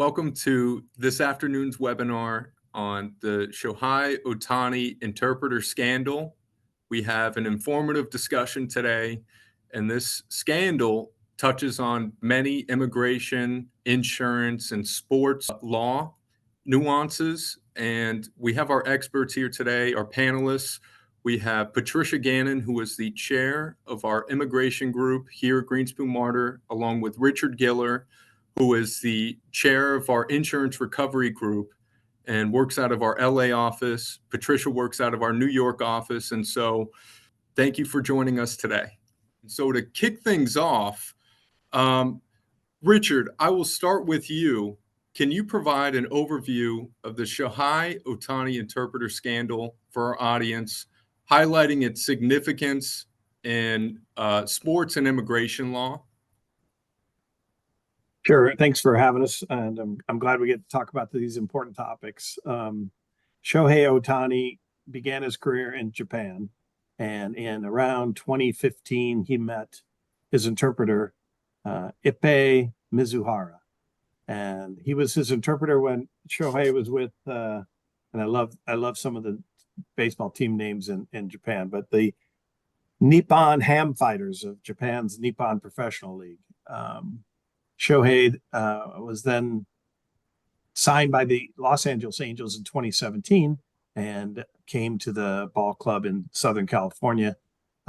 Welcome to this afternoon's webinar on the Shohei Ohtani interpreter scandal. We have an informative discussion today, and this scandal touches on many immigration, insurance, and sports law nuances. And we have our experts here today, our panelists. We have Patricia Gannon, who is the chair of our immigration group here at Greenspoon Martyr, along with Richard Giller, who is the chair of our insurance recovery group and works out of our LA office. Patricia works out of our New York office. And so thank you for joining us today. So to kick things off, Richard, I will start with you. Can you provide an overview of the Shohei Ohtani interpreter scandal for our audience, highlighting its significance in sports and immigration law? Sure. Thanks for having us. And I'm glad we get to talk about these important topics. Shohei Ohtani began his career in Japan. And in around 2015, he met his interpreter, Ippei Mizuhara. And he was his interpreter when Shohei was with, and I love some of the baseball team names in Japan, but the Nippon Ham Fighters of Japan's Nippon Professional League. Shohei was then signed by the Los Angeles Angels in 2017 and came to the ball club in Southern California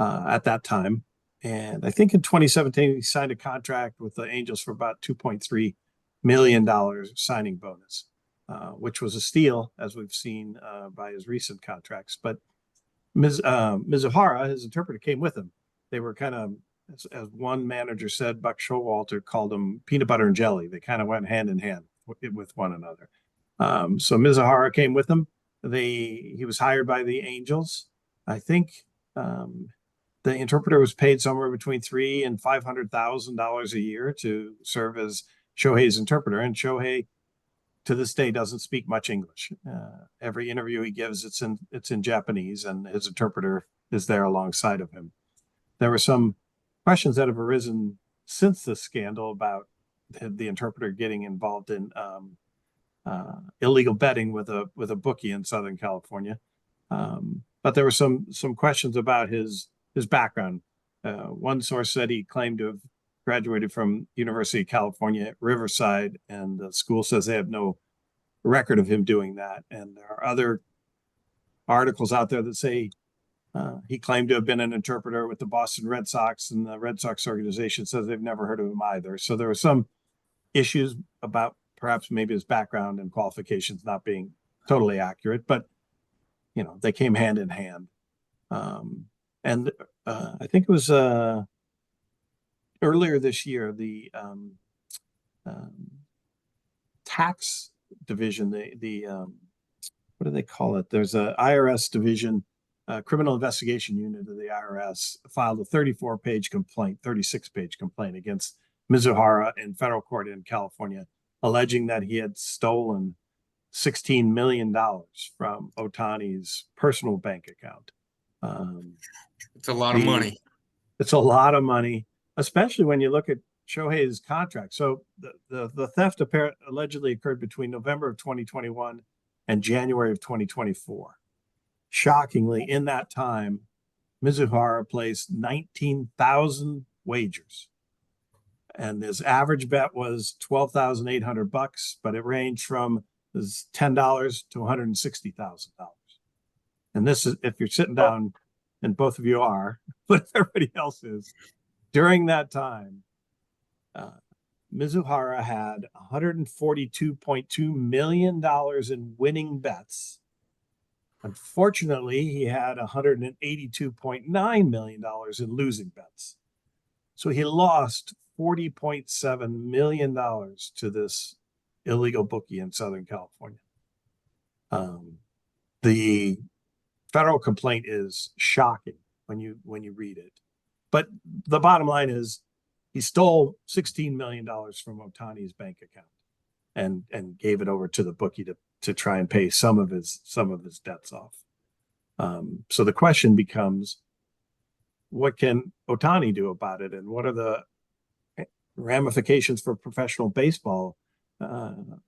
at that time. And I think in 2017, he signed a contract with the Angels for about $2.3 million signing bonus, which was a steal, as we've seen by his recent contracts. But Mizuhara, his interpreter, came with him. They were kind of, as one manager said, Buck Showalter called them peanut butter and jelly. They kind of went hand in hand with one another. So Mizuhara came with him. He was hired by the Angels. I think the interpreter was paid somewhere between $300,000 and $500,000 a year to serve as Shohei's interpreter. And Shohei, to this day, doesn't speak much English. Every interview he gives, it's in Japanese, and his interpreter is there alongside of him. There were some questions that have arisen since this scandal about the interpreter getting involved in illegal betting with a bookie in Southern California. But there were some questions about his background. One source said he claimed to have graduated from University of California at Riverside, and the school says they have no record of him doing that. And there are other articles out there that say he claimed to have been an interpreter with the Boston Red Sox, and the Red Sox organization says they've never heard of him either. So there were some issues about perhaps maybe his background and qualifications not being totally accurate, but they came hand in hand. And I think it was earlier this year, the tax division, the what do they call it? There's a IRS division, criminal investigation unit of the IRS, filed a 36-page complaint against Mizuhara in federal court in California, alleging that he had stolen $16 million from Ohtani's personal bank account. It's a lot of money. It's a lot of money, especially when you look at Shohei's contract. So the theft allegedly occurred between November of 2021 and January of 2024. Shockingly, in that time, Mizuhara placed 19,000 wagers, and his average bet was $12,800, but it ranged from $10 to $160,000. And this is if you're sitting down, and both of you are, but everybody else is. During that time, Mizuhara had $142.2 million in winning bets. Unfortunately, he had $182.9 million in losing bets. So he lost $40.7 million to this illegal bookie in Southern California. The federal complaint is shocking when you read it. But the bottom line is he stole $16 million from Ohtani's bank account and gave it over to the bookie to try and pay some of his debts off. So the question becomes, what can Ohtani do about it, and what are the ramifications for professional baseball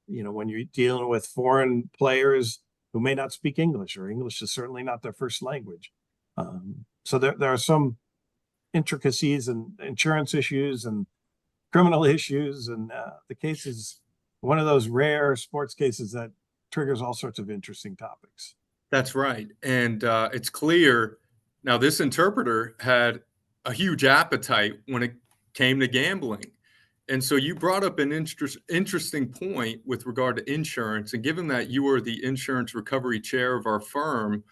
When you're dealing with foreign players who may not speak English, or English is certainly not their first language. So there are some intricacies and insurance issues and criminal issues, and the case is one of those rare sports cases that triggers all sorts of interesting topics. That's right. And it's clear now this interpreter had a huge appetite when it came to gambling. And so you brought up an interesting point with regard to insurance. And given that you are the insurance recovery chair of our firm,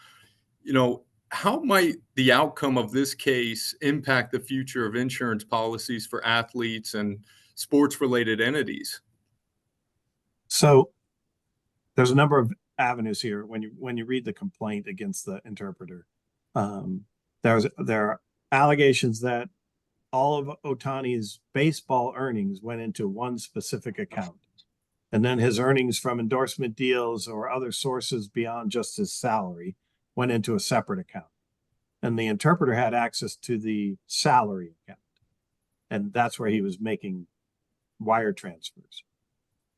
how might the outcome of this case impact the future of insurance policies for athletes and sports related entities? So there's a number of avenues here when you read the complaint against the interpreter. There are allegations that all of Ohtani's baseball earnings went into one specific account, and then his earnings from endorsement deals or other sources beyond just his salary went into a separate account. And the interpreter had access to the salary account, and that's where he was making wire transfers.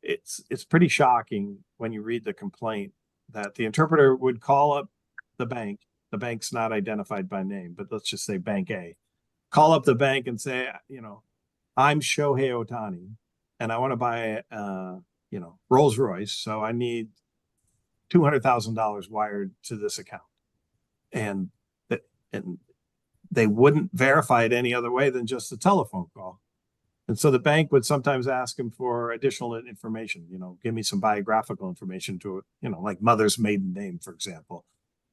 It's pretty shocking when you read the complaint that the interpreter would call up the bank. The bank's not identified by name, but let's just say Bank A. Call up the bank and say, I'm Shohei Ohtani, and I want to buy Rolls Royce, so I need $200,000 wired to this account. And they wouldn't verify it any other way than just a telephone call. And so the bank would sometimes ask him for additional information, give me some biographical information to, like mother's maiden name, for example.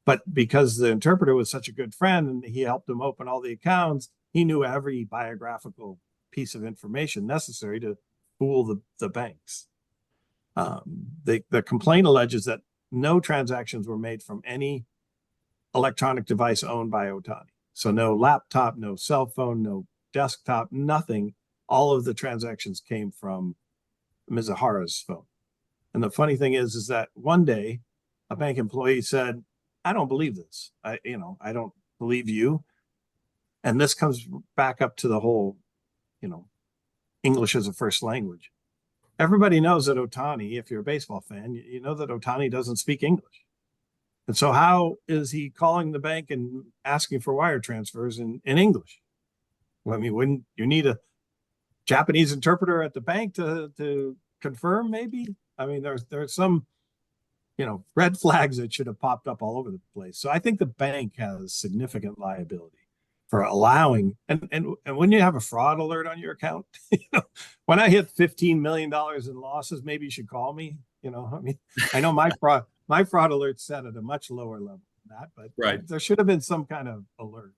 But because the interpreter was such a good friend and he helped him open all the accounts, he knew every biographical piece of information necessary to fool the banks. The complaint alleges that no transactions were made from any electronic device owned by Ohtani. So no laptop, no cell phone, no desktop, nothing. All of the transactions came from Mizuhara's phone. And the funny thing is that one day a bank employee said, I don't believe this. I don't believe you. And this comes back up to the whole, English as a first language. Everybody knows that Ohtani, if you're a baseball fan, you know that Ohtani doesn't speak English. And so how is he calling the bank and asking for wire transfers in English? Well, wouldn't you need a Japanese interpreter at the bank to confirm, maybe? There's some, red flags that should have popped up all over the place. So I think the bank has significant liability for allowing, and when you have a fraud alert on your account, when I hit $15 million in losses, maybe you should call me. I know my fraud alert's set at a much lower level than that, but right. There should have been some kind of alert.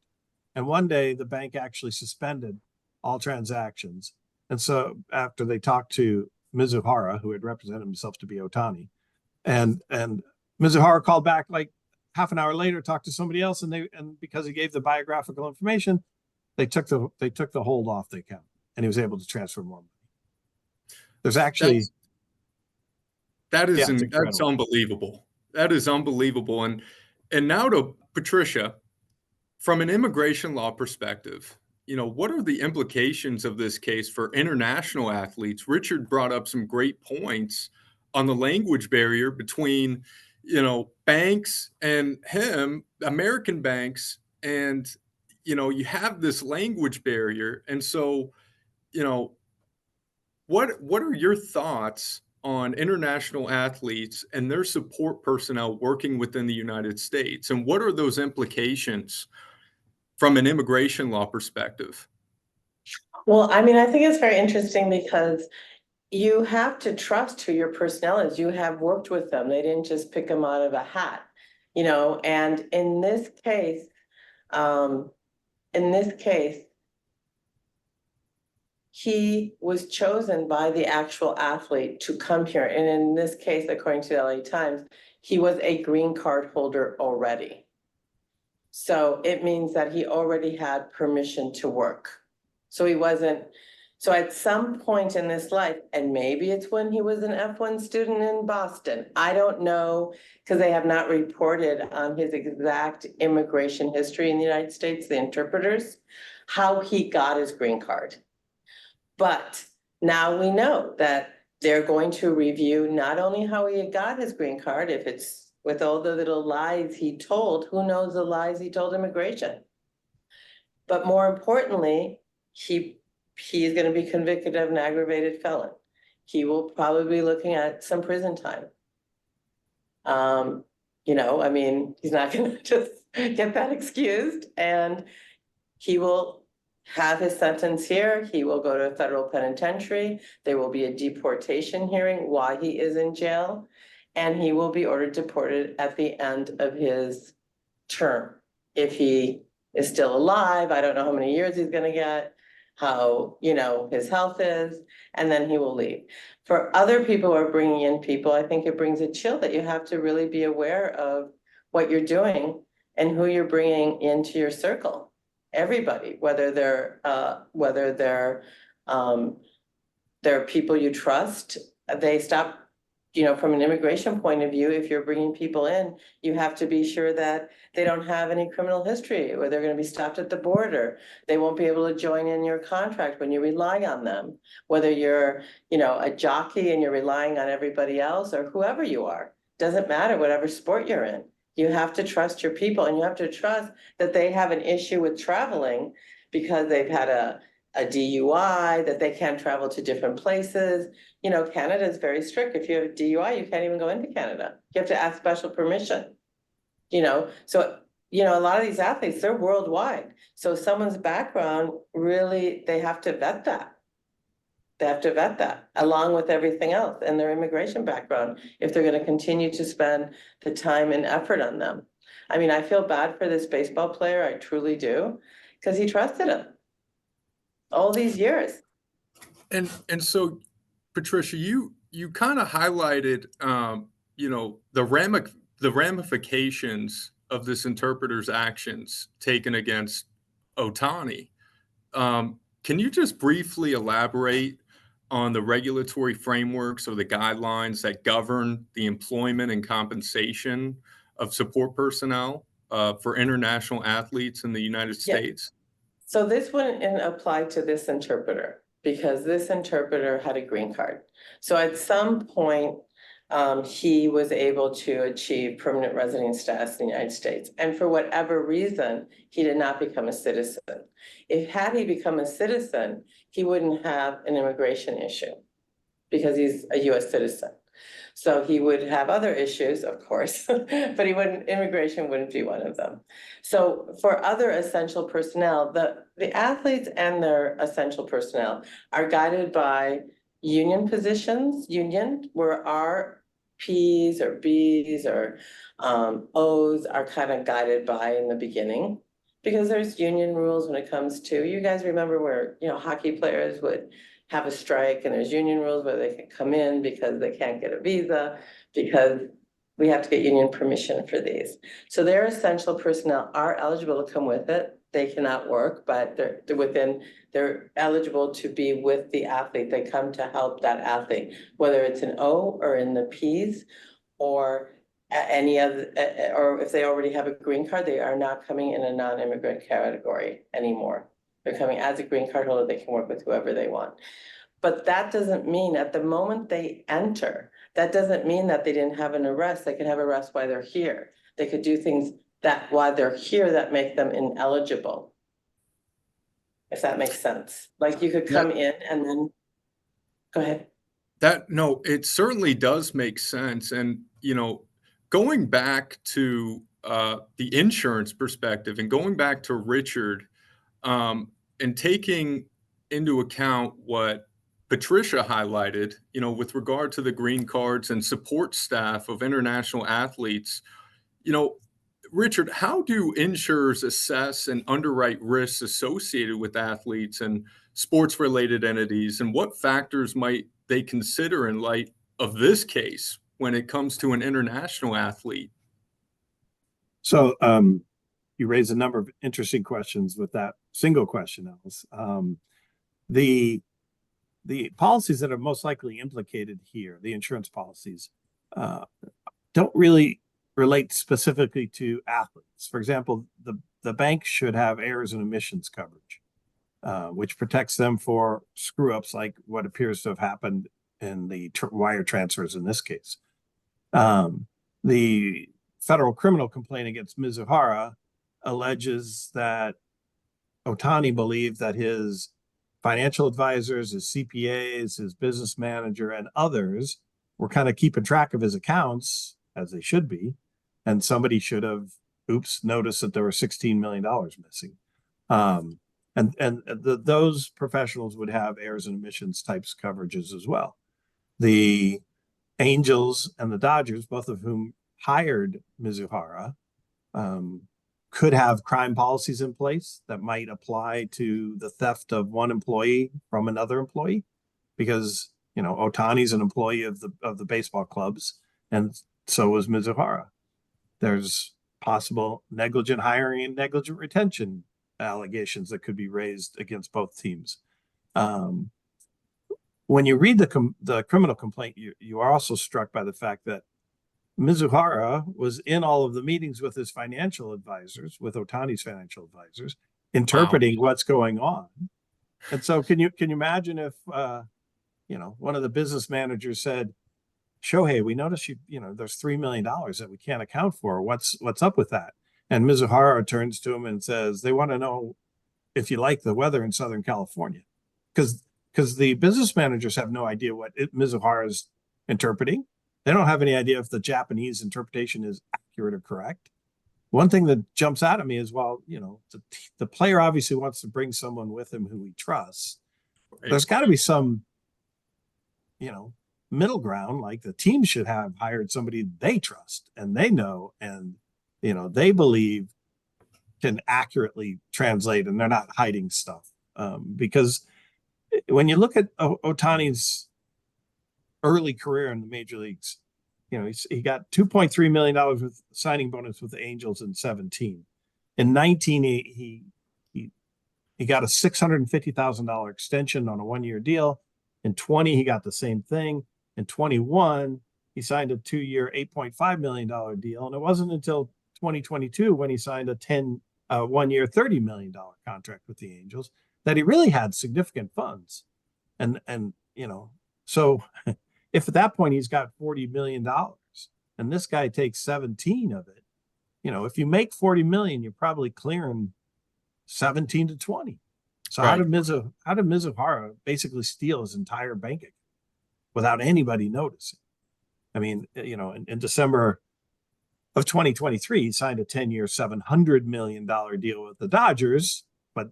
And one day the bank actually suspended all transactions. And so after they talked to Mizuhara, who had represented himself to be Ohtani, and Mizuhara called back like half an hour later, talked to somebody else, and because he gave the biographical information, they took the hold off the account, and he was able to transfer more money. There's actually that's unbelievable. That is unbelievable. And now to Patricia, from an immigration law perspective, what are the implications of this case for international athletes? Richard brought up some great points on the language barrier between, banks and him, American banks, and, you have this language barrier. And so, what are your thoughts on international athletes and their support personnel working within the United States? And what are those implications from an immigration law perspective? Well, I think it's very interesting because you have to trust who your personnel is. You have worked with them. They didn't just pick them out of a hat, and in this case, he was chosen by the actual athlete to come here. And in this case, according to the LA Times, he was a green card holder already. So it means that he already had permission to work. So he wasn't, so at some point in this life, and maybe it's when he was an F1 student in Boston, I don't know, because they have not reported on his exact immigration history in the United States, the interpreters, how he got his green card. But now we know that They're going to review not only how he got his green card, if it's with all the little lies he told, who knows the lies he told immigration? But more importantly, he is going to be convicted of an aggravated felon. He will probably be looking at some prison time. You know, I mean, he's not going to just get that excused, and he will have his sentence here. He will go to a federal penitentiary. There will be a deportation hearing while he is in jail, and he will be ordered deported at the end of his term. If he is still alive, I don't know how many years he's gonna get, how, you know, his health is, and then he will leave. For other people who are bringing in people, I think it brings a chill that you have to really be aware of what you're doing and who you're bringing into your circle. Everybody, whether they're people you trust, they stop, you know, from an immigration point of view, if you're bringing people in, you have to be sure that they don't have any criminal history, or they're going to be stopped at the border. They won't be able to join in your contract when you rely on them, whether you're, you know, a jockey and you're relying on everybody else, or whoever you are. Doesn't matter, whatever sport you're in. You have to trust your people, and you have to trust that they have an issue with traveling because they've had a DUI, that they can't travel to different places. You know, Canada is very strict. If you have a DUI, you can't even go into Canada. You have to ask special permission. You know, so, you know, a lot of these athletes, they're worldwide. So someone's background, really, they have to vet that. They have to vet that along with everything else and their immigration background if they're going to continue to spend the time and effort on them. I mean, I feel bad for this baseball player. I truly do, because he trusted him all these years. And so, Patricia, you kind of highlighted, you know, the ramifications of this interpreter's actions taken against Ohtani. Can you just briefly elaborate on the regulatory frameworks or the guidelines that govern the employment and compensation of support personnel for international athletes in the United States? So this wouldn't apply to this interpreter because this interpreter had a green card. So at some point, he was able to achieve permanent resident status in the United States. And for whatever reason, he did not become a citizen. Had he become a citizen, he wouldn't have an immigration issue because he's a US citizen. So he would have other issues, of course, but immigration wouldn't be one of them. So for other essential personnel, the athletes and their essential personnel are guided by union positions, where our P's or B's or O's are kind of guided by in the beginning, because there's union rules when it comes to, you guys remember where, you know, hockey players would have a strike and there's union rules where they can come in because they can't get a visa, because we have to get union permission for these. So their essential personnel are eligible to come with it. They cannot work, but they're eligible to be with the athlete. They come to help that athlete, whether it's an O or in the P's or any other, or if they already have a green card, they are not coming in a non-immigrant category anymore. They're coming as a green card holder. They can work with whoever they want. But that doesn't mean at the moment they enter, that doesn't mean that they didn't have an arrest. They can have arrest while they're here. They could do things that while they're here that make them ineligible. If that makes sense. Like you could come in and then, go ahead. No, it certainly does make sense. And, you know, going back to the insurance perspective and going back to Richard, and taking into account what Patricia highlighted, you know, with regard to the green cards and support staff of international athletes, you know, Richard, how do insurers assess and underwrite risks associated with athletes and sports-related entities, and what factors might they consider in light of this case when it comes to an international athlete? So you raise a number of interesting questions with that single question, Alice. The policies that are most likely implicated here, the insurance policies, don't really relate specifically to athletes. For example, the bank should have errors and omissions coverage, which protects them for screw-ups like what appears to have happened the wire transfers in this case. The federal criminal complaint against Mizuhara alleges that Ohtani believed that his financial advisors, his CPAs, his business manager, and others were kind of keeping track of his accounts, as they should be, and somebody should have, noticed that there were $16 million missing. Those professionals would have errors and omissions types coverages as well. The Angels and the Dodgers, both of whom hired Mizuhara, could have crime policies in place that might apply to the theft of one employee from another employee, because Ohtani's an employee of the baseball clubs, and so was Mizuhara. There's possible negligent hiring and negligent retention allegations that could be raised against both teams. When you read the criminal complaint, you are also struck by the fact that Mizuhara was in all of the meetings with his financial advisors, with Ohtani's financial advisors, interpreting what's going on. And so can you imagine if one of the business managers said, Shohei, we noticed there's $3 million that we can't account for. What's up with that? And Mizuhara turns to him and says, they want to know if you like the weather in Southern California. Because the business managers have no idea what Mizuhara is interpreting. They don't have any idea if the Japanese interpretation is accurate or correct. One thing that jumps out at me is, the player obviously wants to bring someone with him who he trusts. Right. There's got to be some, middle ground, like the team should have hired somebody they trust and they know and, they believe can accurately translate, and they're not hiding stuff. Because when you look at Ohtani's early career in the major leagues, he got $2.3 million with signing bonus with the Angels in 2017. In 2019, he got a $650,000 extension on a 1-year deal. In 2020, he got the same thing. In 2021, he signed a 2-year, $8.5 million deal. And it wasn't until 2022 when he signed a 1-year, $30 million contract with the Angels that he really had significant funds. And so if at that point he's got $40 million and this guy takes 17 of it, if you make 40 million, you're probably clearing 17 to 20. So right. How did Mizuhara basically steal his entire bank account without anybody noticing? I mean, in December of 2023, he signed a 10-year, $700 million deal with the Dodgers, but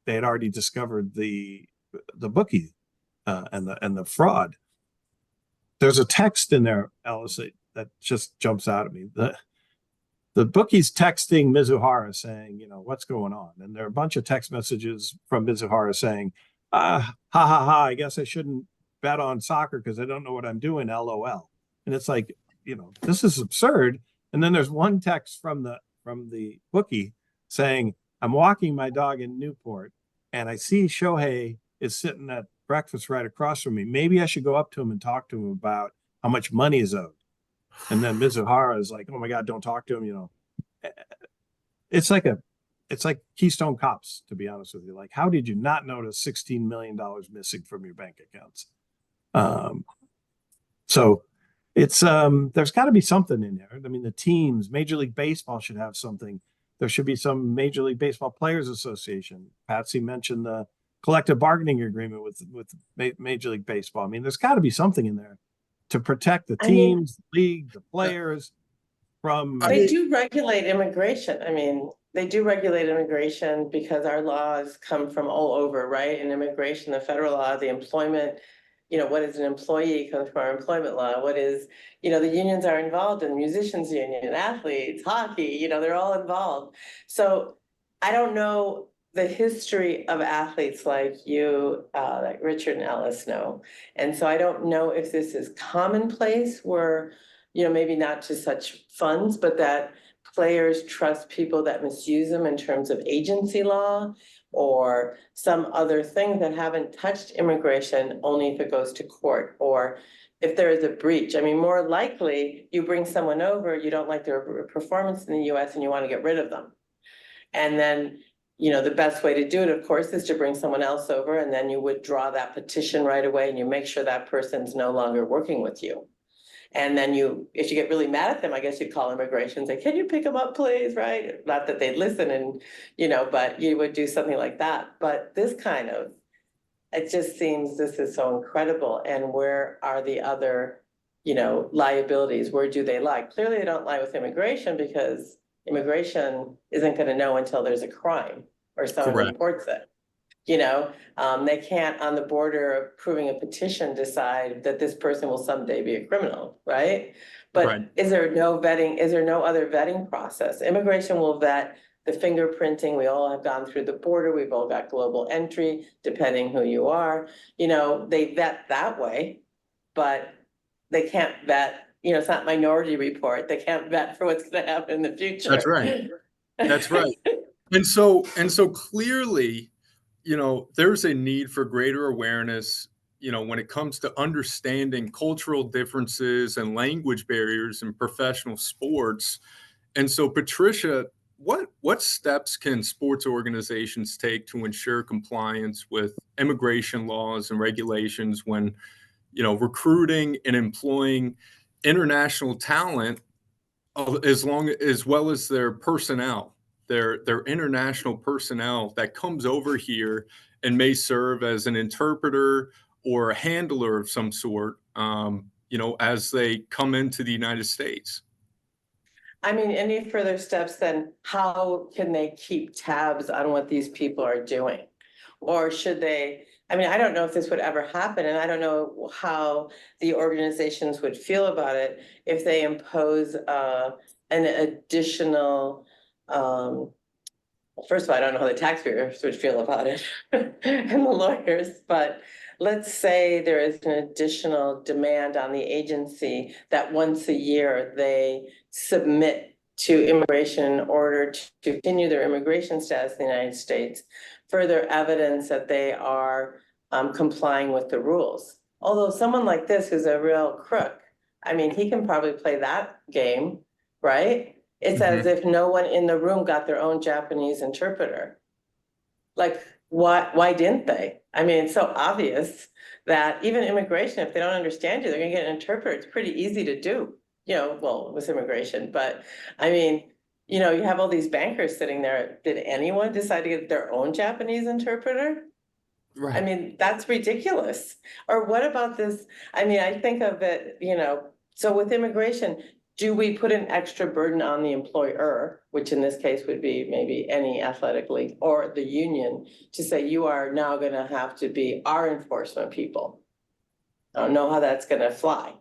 they had already discovered the bookie and the fraud. There's a text in there, Alice, that just jumps out at me. The bookie's texting Mizuhara saying, what's going on? And there are a bunch of text messages from Mizuhara saying, I guess I shouldn't bet on soccer because I don't know what I'm doing, LOL. And it's like, this is absurd. And then there's one text from the bookie saying, I'm walking my dog in Newport and I see Shohei is sitting at breakfast right across from me. Maybe I should go up to him and talk to him about how much money is owed. And then Mizuhara is like, oh my God, don't talk to him. It's like Keystone Cops, to be honest with you. Like, how did you not notice $16 million missing from your bank accounts? So it's there's got to be something in there. I mean, the teams, Major League Baseball should have something. There should be some Major League Baseball Players Association. Patsy mentioned the collective bargaining agreement with Major League Baseball. I mean, there's got to be something in there to protect the teams, the league, the players from. They do regulate immigration. I mean, they do regulate immigration because our laws come from all over, right? In immigration, the federal law, the employment, what is an employee comes from our employment law. What is, the unions are involved in musicians union, athletes, hockey, they're all involved. So I don't know the history of athletes like you, like Richard and Ellis know. And so I don't know if this is commonplace where, maybe not to such funds, but that players trust people that misuse them in terms of agency law or some other thing that haven't touched immigration, only if it goes to court or if there is a breach. I mean, more likely you bring someone over, you don't like their performance in the US and you want to get rid of them. And then the best way to do it, of course, is to bring someone else over, and then you withdraw that petition right away and you make sure that person's no longer working with you. And then if you get really mad at them, I guess you'd call immigration and say, can you pick them up, please, right? Not that they'd listen and, but you would do something like that. But this it just seems this is so incredible. And where are the other, liabilities? Where do they lie? Clearly they don't lie with immigration, because immigration isn't going to know until there's a crime or someone Correct. reports it. They can't, on the border approving a petition, decide that this person will someday be a criminal, right? But Right. is there no other vetting process? Immigration will vet the fingerprinting. We all have gone through the border. We've all got global entry, depending who you are. They vet that way, but they can't vet, it's not Minority Report. They can't vet for what's going to happen in the future. That's right. That's right. And so clearly, there's a need for greater awareness, when it comes to understanding cultural differences and language barriers in professional sports. And so, Patricia, what steps can sports organizations take to ensure compliance with immigration laws and regulations when, recruiting and employing international talent, as well as their personnel, their international personnel that comes over here and may serve as an interpreter or a handler of some sort, as they come into the United States? I mean, any further steps, then how can they keep tabs on what these people are doing? Or should they, I don't know if this would ever happen, and I don't know how the organizations would feel about it if they impose an additional, first of all, I don't know how the taxpayers would feel about it and the lawyers, but let's say there is an additional demand on the agency that once a year they submit to immigration in order to continue their immigration status in the United States, further evidence that they are complying with the rules. Although someone like this who's a real crook, he can probably play that game, right? It's as if no one in the room got their own Japanese interpreter. Like, why didn't they? It's so obvious that even immigration, if they don't understand you, they're gonna get an interpreter. It's pretty easy to do, well, with immigration, but you have all these bankers sitting there. Did anyone decide to get their own Japanese interpreter? Right. That's ridiculous. Or what about this? I think of it, so with immigration, do we put an extra burden on the employer, which in this case would be maybe any athletic league or the union, to say you are now going to have to be our enforcement people? I don't know how that's going to fly.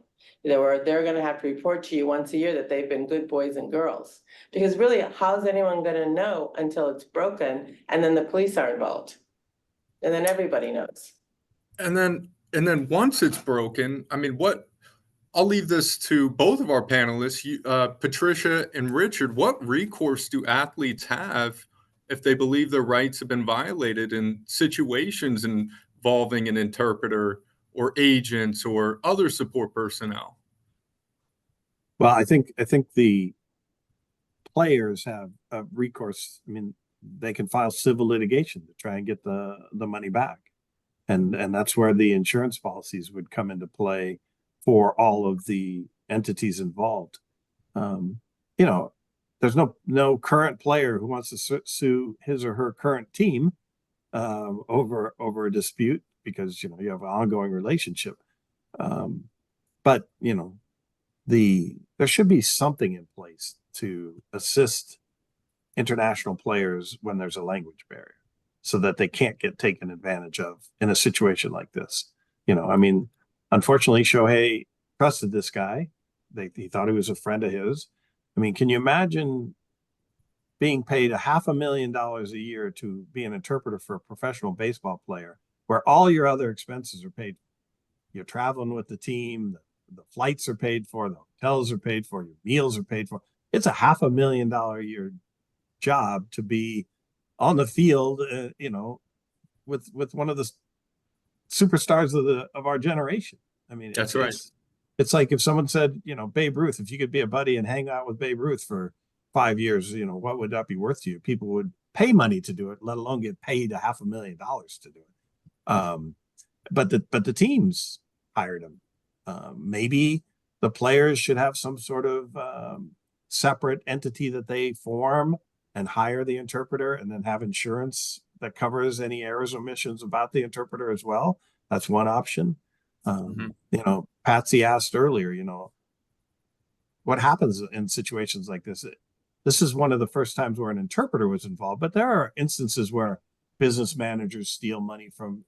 They're going to have to report to you once a year that they've been good boys and girls. Because really, how's anyone going to know until it's broken and then the police are involved? And then everybody knows. And then once it's broken, I'll leave this to both of our panelists, Patricia and Richard. What recourse do athletes have if they believe their rights have been violated in situations involving an interpreter or agents or other support personnel? Well, I think the players have a recourse. They can file civil litigation to try and get the money back, and that's where the insurance policies would come into play for all of the entities involved. There's no current player who wants to sue his or her current team over a dispute, because you have an ongoing relationship. But there should be something in place to assist international players when there's a language barrier, so that they can't get taken advantage of in a situation like this. Unfortunately, Shohei trusted this guy. He thought he was a friend of his. Can you imagine being paid $500,000 a year to be an interpreter for a professional baseball player, where all your other expenses are paid? You're traveling with the team, the flights are paid for, the hotels are paid for, your meals are paid for. It's a $500,000 a year job to be on the field, with one of the superstars of our generation. That's right. It's like if someone said, Babe Ruth, if you could be a buddy and hang out with Babe Ruth for 5 years, what would that be worth to you? People would pay money to do it, let alone get paid $500,000 to do it. But the teams hired him. Maybe the players should have some sort of separate entity that they form and hire the interpreter, and then have insurance that covers any errors or omissions about the interpreter as well. That's one option. Patsy asked earlier, what happens in situations like this? This is one of the first times where an interpreter was involved, but there are instances where business managers steal money from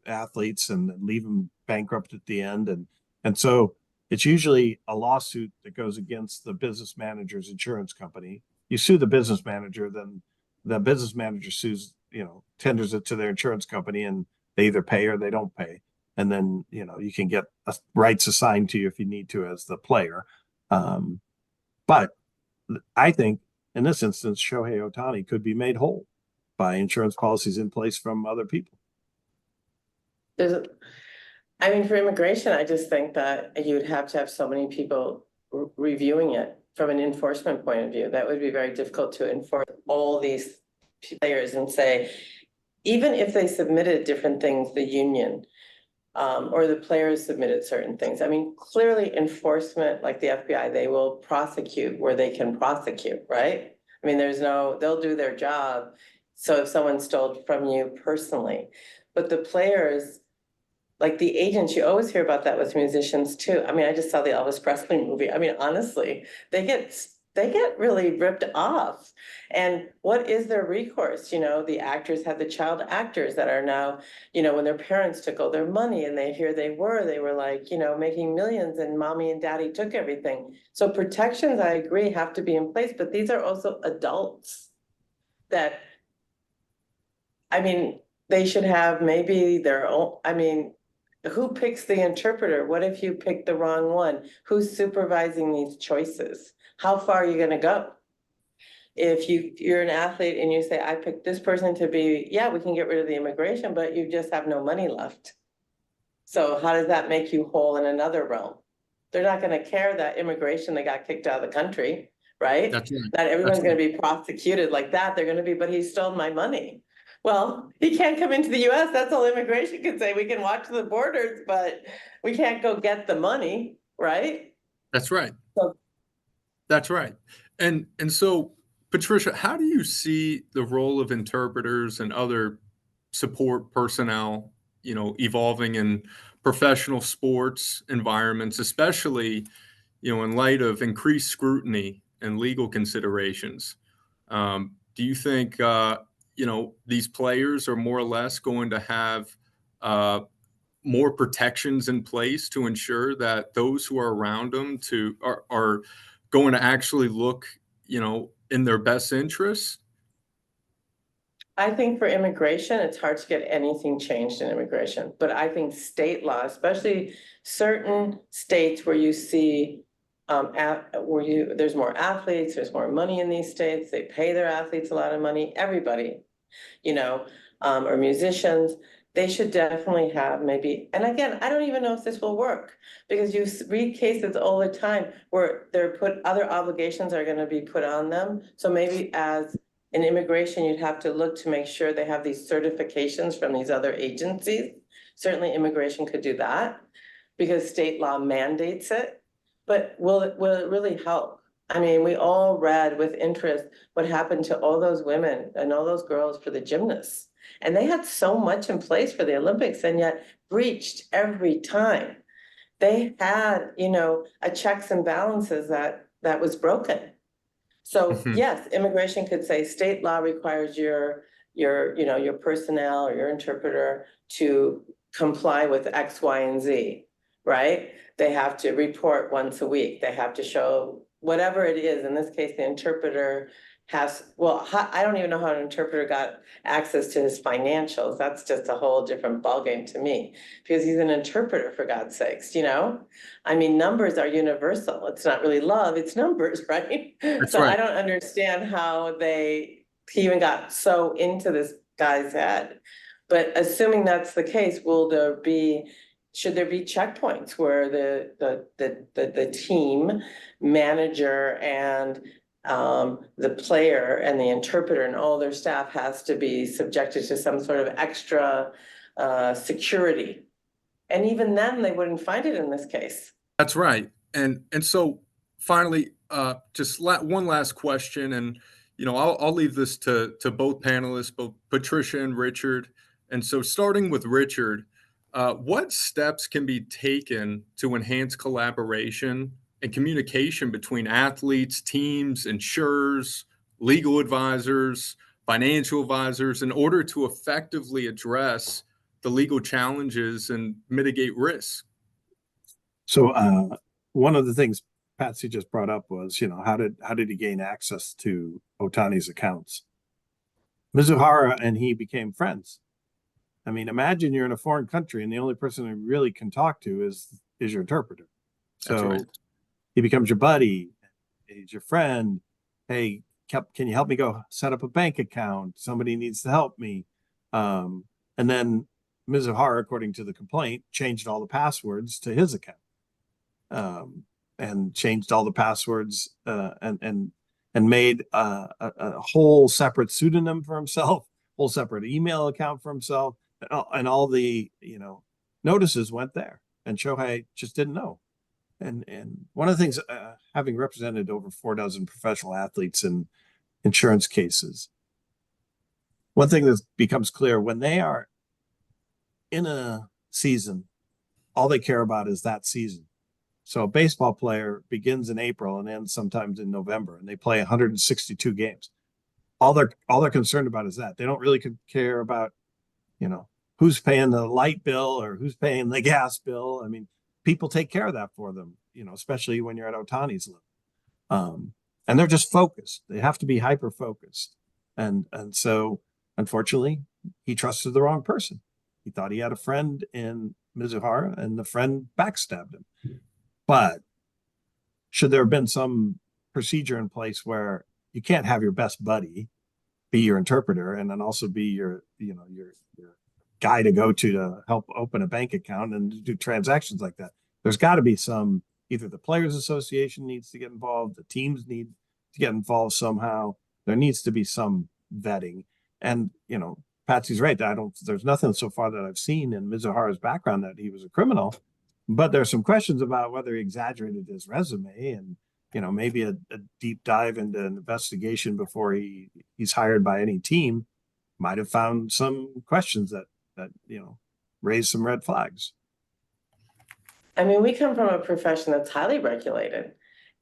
athletes and leave them bankrupt at the end. And so it's usually a lawsuit that goes against the business manager's insurance company. You sue the business manager, then the business manager sues, tenders it to their insurance company, and they either pay or they don't pay. And then, you can get rights assigned to you if you need to as the player. But I think in this instance, Shohei Ohtani could be made whole by insurance policies in place from other people. For immigration, I just think that you'd have to have so many people reviewing it from an enforcement point of view. That would be very difficult to enforce all these players and say, even if they submitted different things, the union or the players submitted certain things. Clearly enforcement, like the FBI, they will prosecute where they can prosecute, right? They'll do their job. So if someone stole from you personally, but the players, like the agents, you always hear about that with musicians too. I just saw the Elvis Presley movie. Honestly, they get really ripped off. And what is their recourse? The actors have the child actors that are now, when their parents took all their money, and here they were like, making millions, and mommy and daddy took everything. So protections, I agree, have to be in place, but these are also adults that, they should have maybe their own, who picks the interpreter? What if you pick the wrong one? Who's supervising these choices? How far are you going to go? If you're an athlete and you say, I picked this person to be, we can get rid of the immigration, but you just have no money left. So how does that make you whole in another realm? They're not going to care that immigration, they got kicked out of the country, right? That's right. That everyone's going to be prosecuted like that. They're going to be, but he stole my money. Well, he can't come into the US. That's all immigration can say. We can watch the borders, but we can't go get the money, right? That's right. So, that's right. And so, Patricia, how do you see the role of interpreters and other support personnel, evolving in professional sports environments, especially, in light of increased scrutiny and legal considerations? Do you think, these players are more or less going to have more protections in place to ensure that those who are around them are going to actually look, in their best interests? I think for immigration, it's hard to get anything changed in immigration, but I think state law, especially certain states where you see there's more athletes, there's more money in these states, they pay their athletes a lot of money, everybody, or musicians, they should definitely have maybe, and again, I don't even know if this will work, because you read cases all the time where other obligations are going to be put on them. So maybe as in immigration, you'd have to look to make sure they have these certifications from these other agencies. Certainly immigration could do that because state law mandates it, but will it really help? We all read with interest what happened to all those women and all those girls for the gymnasts. And they had so much in place for the Olympics and yet breached every time. They had, a checks and balances that was broken. So yes, immigration could say state law requires your personnel or your interpreter to comply with X, Y, and Z, right? They have to report once a week. They have to show whatever it is. In this case, the interpreter I don't even know how an interpreter got access to his financials. That's just a whole different ballgame to me, because he's an interpreter, for God's sakes, numbers are universal. It's not really love, it's numbers, right? That's so right. I don't understand how he even got so into this guy's head. But assuming that's the case, should there be checkpoints where the team manager and the player and the interpreter and all their staff has to be subjected to some sort of extra security. And even then, they wouldn't find it in this case. That's right. And so finally, just one last question, and I'll leave this to both panelists, both Patricia and Richard. And so starting with Richard, what steps can be taken to enhance collaboration and communication between athletes, teams, insurers, legal advisors, financial advisors in order to effectively address the legal challenges and mitigate risks? So one of the things Patsy just brought up was, how did he gain access to Ohtani's accounts? Mizuhara and he became friends. I mean, imagine you're in a foreign country and the only person you really can talk to is your interpreter. So right. He becomes your buddy, he's your friend. Hey, can you help me go set up a bank account? Somebody needs to help me. And then Mizuhara, according to the complaint, changed all the passwords to his account. And changed all the passwords and made a whole separate pseudonym for himself, whole separate email account for himself, and all the notices went there. And Shohei just didn't know. And one of the things, having represented over 4 dozen professional athletes in insurance cases, one thing that becomes clear when they are in a season, all they care about is that season. So a baseball player begins in April and ends sometimes in November, and they play 162 games. All they're concerned about is that. They don't really care about, who's paying the light bill or who's paying the gas bill. I mean, people take care of that for them, especially when you're at Ohtani's level. And they're just focused. They have to be hyper focused. And so unfortunately, he trusted the wrong person. He thought he had a friend in Mizuhara, and the friend backstabbed him. But should there have been some procedure in place where you can't have your best buddy be your interpreter and then also be your guy to go to help open a bank account and do transactions like that? There's got to be some, either the Players Association needs to get involved, the teams need to get involved somehow. There needs to be some vetting. And, Patsy's right. There's nothing so far that I've seen in Mizuhara's background that he was a criminal, but there's some questions about whether he exaggerated his resume and, maybe a deep dive into an investigation before he's hired by any team might have found some questions that raised some red flags. I mean, we come from a profession that's highly regulated,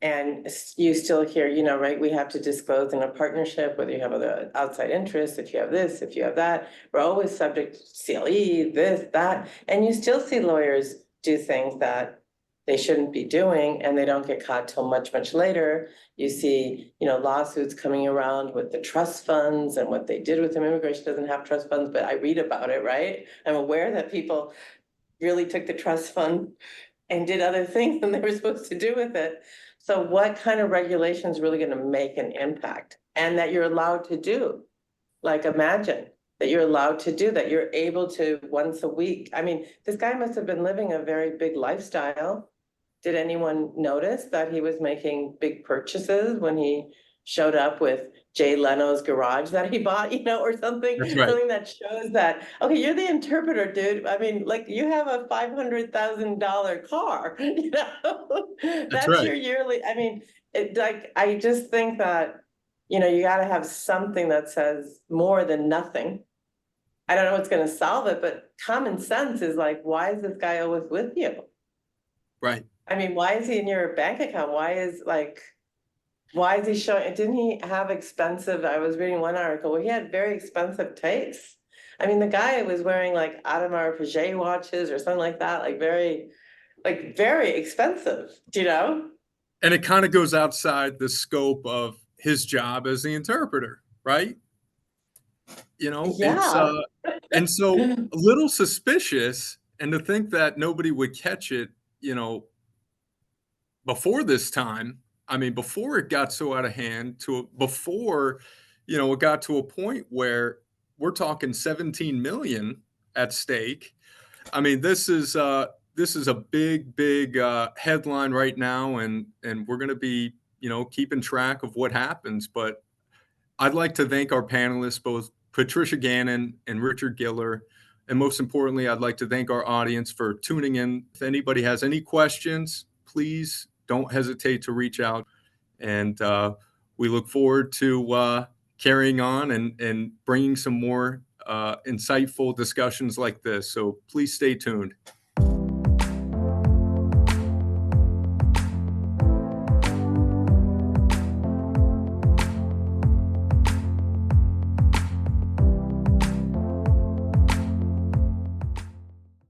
and you still hear, right, we have to disclose in a partnership, whether you have other outside interests, if you have this, if you have that, we're always subject to CLE, this, that, and you still see lawyers do things that they shouldn't be doing, and they don't get caught till much, much later. You see, lawsuits coming around with the trust funds and what they did with them. Immigration doesn't have trust funds, but I read about it, right? I'm aware that people really took the trust fund and did other things than they were supposed to do with it. So what kind of regulation is really going to make an impact, and that you're allowed to do? Like, imagine that you're allowed to do that. You're able to once a week. I mean, this guy must have been living a very big lifestyle. Did anyone notice that he was making big purchases when he showed up with Jay Leno's garage that he bought, or something? That's right. Something that shows that, okay, you're the interpreter, dude. I mean, like, you have a $500,000 car, that's right. your yearly. I mean, I just think that, you got to have something that says more than nothing. I don't know what's going to solve it, but common sense is like, why is this guy always with you? Right. I mean, why is he in your bank account? Why is he showing? Didn't he have expensive? I was reading one article where he had very expensive tastes. I mean, the guy was wearing like Audemars Piguet watches or something like that, very expensive, And it kind of goes outside the scope of his job as the interpreter, right? Yeah. And so a little suspicious, and to think that nobody would catch it, before this time. I mean, before it got so out of hand, before it got to a point where we're talking 17 million at stake. I mean, this is a big headline right now, and we're going to be keeping track of what happens. But I'd like to thank our panelists, both Patricia Gannon and Richard Giller. And most importantly, I'd like to thank our audience for tuning in. If anybody has any questions, please don't hesitate to reach out. And we look forward to carrying on and bringing some more insightful discussions like this. So please stay tuned.